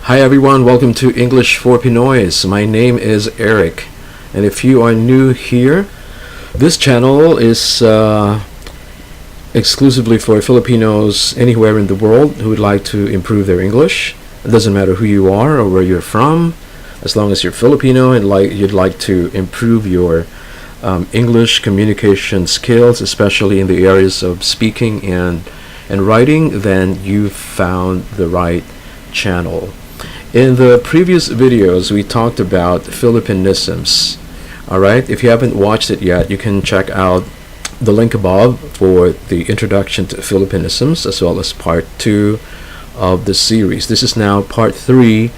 Hi everyone, welcome to English for Pinoys. My name is Eric, and if you are new here, this channel is exclusively for Filipinos anywhere in the world who would like to improve their English. It doesn't matter who you are or where you're from, as long as you're Filipino and you'd like to improve your English communication skills, especially in the areas of speaking and writing, then you've found the right channel. In the previous videos, we talked about Filipinisms. Alright, if you haven't watched it yet, you can check out the link above for the introduction to Filipinisms, as well as part 2 of the series. This is now part 3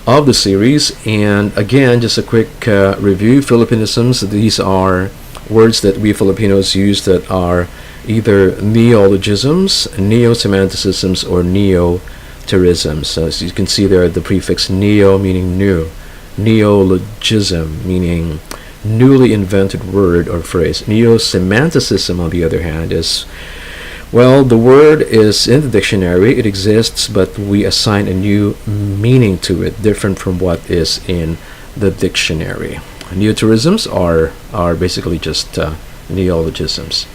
of the series, and again, just a quick review. Filipinisms, these are words that we Filipinos use that are either neologisms, neo-semanticisms, or neo-terisms. So as you can see there, the prefix neo meaning new, neologism meaning newly invented word or phrase. Neo-semanticism, on the other hand, is, well, the word is in the dictionary, it exists, but we assign a new meaning to it, different from what is in the dictionary. Neo-terisms are basically just neologisms.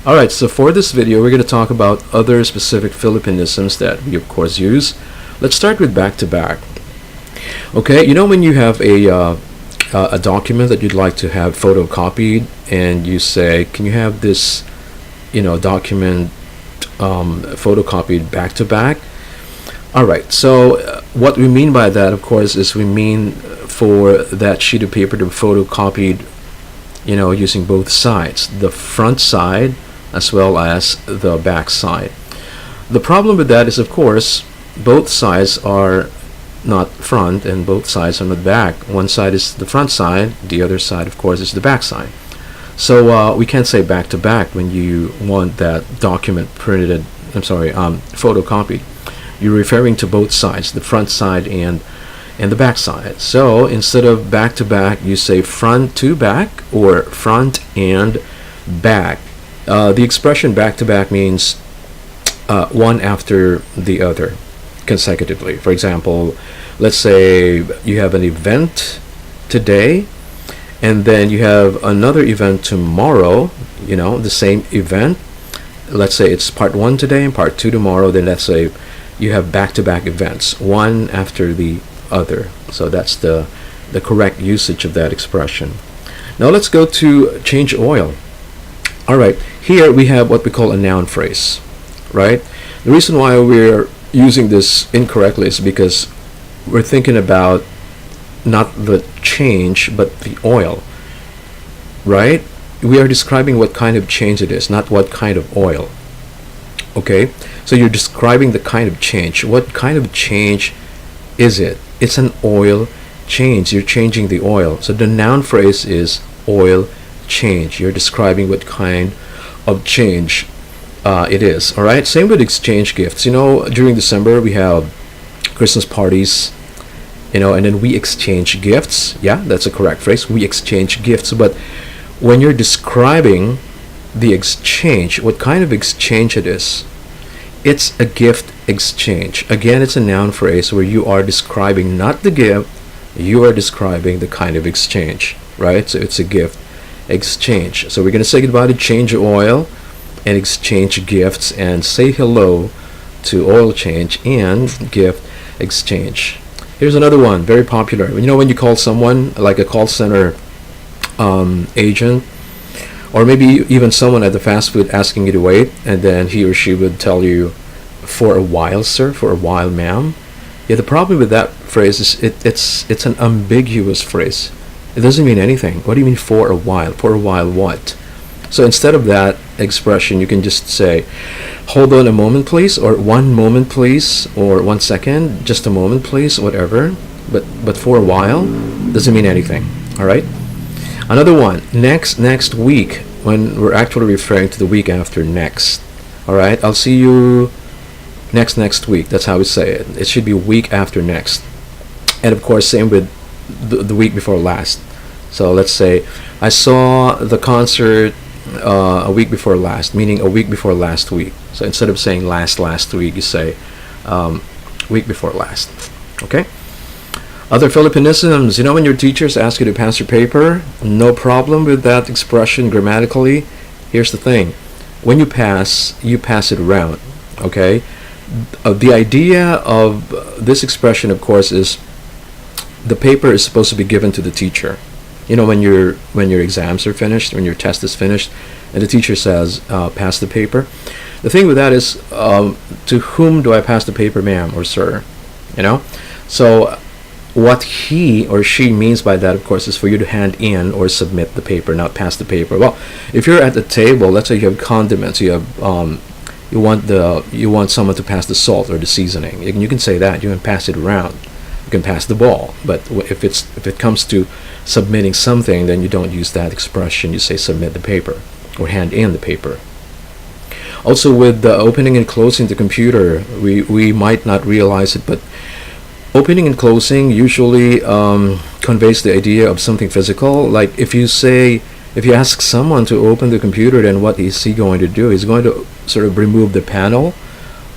Alright, so for this video, we're going to talk about other specific Filipinisms that we, of course, use. Let's start with back-to-back. Okay, you know when you have a document that you'd like to have photocopied, and you say, can you have this, document photocopied back-to-back? Alright, so what we mean by that, of course, is we mean for that sheet of paper to be photocopied, using both sides, the front side as well as the back side. The problem with that is, of course, both sides are not front and both sides are not back. One side is the front side, the other side, of course, is the back side. So we can't say back to back when you want that document photocopied. You're referring to both sides, the front side and the back side. So instead of back to back, you say front to back or front and back. The expression back to back means one after the other consecutively. For example, let's say you have an event today, and then you have another event tomorrow, the same event. Let's say it's part 1 today and part 2 tomorrow, then let's say you have back-to-back events, one after the other. So that's the correct usage of that expression. Now let's go to change oil. Alright, here we have what we call a noun phrase, right? The reason why we're using this incorrectly is because we're thinking about not the change but the oil, right? We are describing what kind of change it is, not what kind of oil. Okay, so you're describing the kind of change. What kind of change is it? It's an oil change. You're changing the oil. So the noun phrase is oil change. You're describing what kind of change it is. All right, same with exchange gifts. During December we have Christmas parties, and then we exchange gifts. Yeah, that's a correct phrase. We exchange gifts. But when you're describing the exchange, what kind of exchange it is, it's a gift exchange. Again, it's a noun phrase where you are describing not the gift, you are describing the kind of exchange, right? So it's a gift exchange. So we're going to say goodbye to change oil and exchange gifts, and say hello to oil change and gift exchange. Here's another one, very popular. When you call someone, like a call center agent, or maybe even someone at the fast food asking you to wait, and then he or she would tell you, for a while, sir, for a while, ma'am. Yeah, the problem with that phrase is it's an ambiguous phrase. It doesn't mean anything. What do you mean for a while? For a while what? So instead of that expression, you can just say, hold on a moment please, or 1 moment please, or 1 second, just a moment please, whatever. But for a while doesn't mean anything. All right. Another one, next week, when we're actually referring to the week after next. All right, I'll see you next week. That's how we say it. It should be week after next. And of course, same with the week before last. So let's say I saw the concert a week before last, meaning a week before last week. So instead of saying last week, you say week before last. Okay. Other Filipinisms. When your teachers ask you to pass your paper, no problem with that expression grammatically. Here's the thing. When you pass it around. Okay. The idea of this expression, of course, is the paper is supposed to be given to the teacher. When your exams are finished, when your test is finished, and the teacher says, pass the paper. The thing with that is, to whom do I pass the paper, ma'am or sir? So what he or she means by that, of course, is for you to hand in or submit the paper, not pass the paper. Well, if you're at the table, let's say you have condiments, you have you want someone to pass the salt or the seasoning. You can say that. You can pass it around. You can pass the ball. But if it comes to submitting something, then you don't use that expression. You say submit the paper or hand in the paper. Also, with the opening and closing the computer, we might not realize it, but opening and closing usually conveys the idea of something physical. Like if you ask someone to open the computer, then what is he going to do? He's going to sort of remove the panel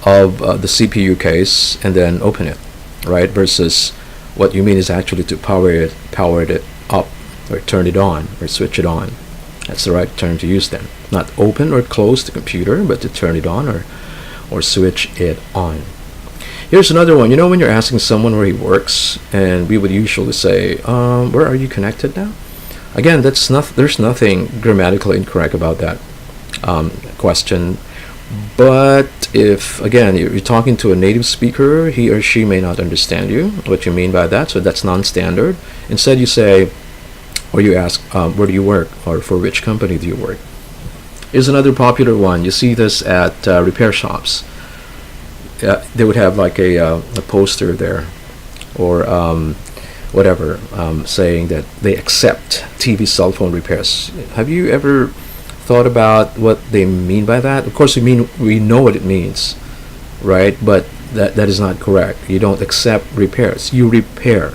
of the CPU case and then open it, right? Versus what you mean is actually to power it up or turn it on or switch it on. That's the right term to use then. Not open or close the computer, but to turn it on or switch it on. Here's another one. When you're asking someone where he works, and we would usually say, where are you connected now? Again, there's nothing grammatically incorrect about that question. But if, again, you're talking to a native speaker, he or she may not understand you, what you mean by that, so that's non-standard. Instead, you say, or you ask, where do you work, or for which company do you work? Here's another popular one. You see this at repair shops. They would have like a poster there, or whatever, saying that they accept TV cell phone repairs. Have you ever thought about what they mean by that? Of course, we know what it means, right? But that is not correct. You don't accept repairs. You repair.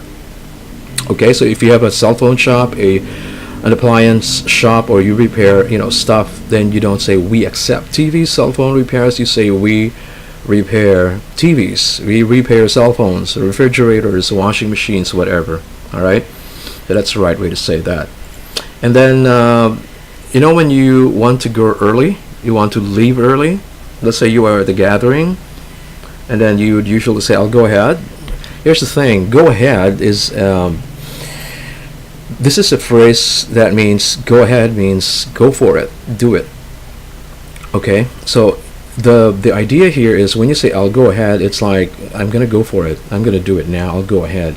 Okay, so if you have a cell phone shop, an appliance shop, or you repair, stuff, then you don't say we accept TV cell phone repairs. You say we repair TVs, we repair cell phones, refrigerators, washing machines, whatever. All right, so that's the right way to say that. And then when you want to go early, you want to leave early. Let's say you are at the gathering, and then you would usually say, "I'll go ahead." Here's the thing: go ahead is this is a phrase that means go ahead means go for it, do it. Okay, so the idea here is when you say I'll go ahead, it's like I'm gonna go for it. I'm gonna do it now. I'll go ahead.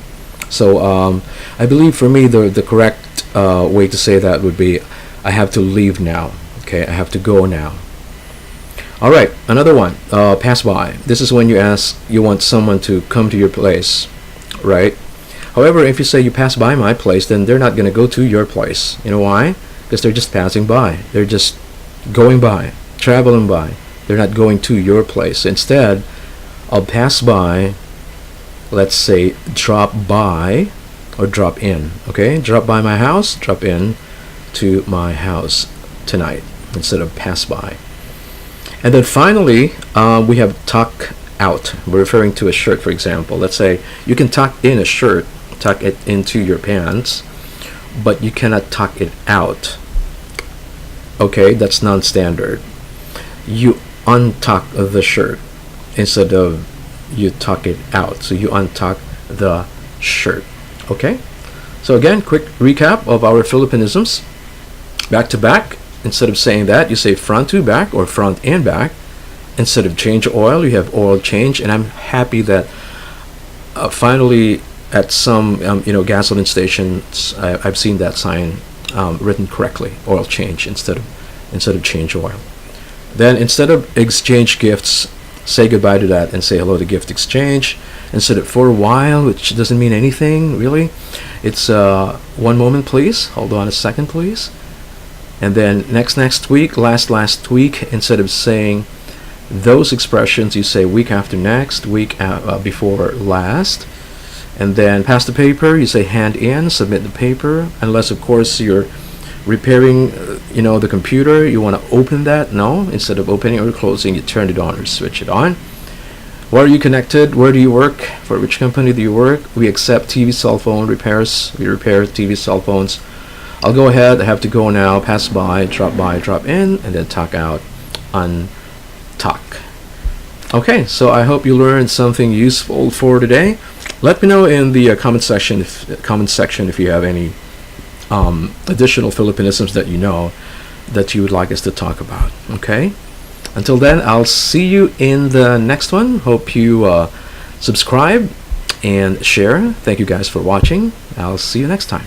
So I believe for me the correct way to say that would be I have to leave now. Okay, I have to go now. All right, another one. Pass by. This is when you want someone to come to your place, right? However, if you say you pass by my place, then they're not gonna go to your place. You know why? Because they're just passing by. They're just going by, traveling by. They're not going to your place. Instead, I'll pass by, let's say drop by or drop in. Okay, drop by my house, drop in to my house tonight instead of pass by. And then finally, we have tuck out. We're referring to a shirt, for example. Let's say you can tuck in a shirt, tuck it into your pants, but you cannot tuck it out. Okay, that's non-standard. You untuck the shirt instead of you tuck it out. So you untuck the shirt. Okay? So again, quick recap of our Filipinisms. Back to back. Instead of saying that, you say front to back or front and back. Instead of change oil, you have oil change. And I'm happy that finally at some gasoline stations, I've seen that sign written correctly, oil change instead of change oil. Then instead of exchange gifts, say goodbye to that and say hello to gift exchange. Instead of for a while, which doesn't mean anything really, it's one moment please, hold on a second please. And then next week, last week, instead of saying those expressions, you say week after next, week before last. And then pass the paper, you say hand in, submit the paper, unless of course you're repairing the computer, you want to open that. No, instead of opening or closing, you turn it on or switch it on. Where are you connected? Where do you work? For which company do you work? We accept TV cell phone repairs. We repair TV cell phones. I'll go ahead. I have to go now. Pass by, drop in, and then talk out on talk. Okay, so I hope you learned something useful for today. Let me know in the comment section if you have any additional Filipinisms that you know that you would like us to talk about. Okay? Until then, I'll see you in the next one. Hope you subscribe and share. Thank you guys for watching. I'll see you next time.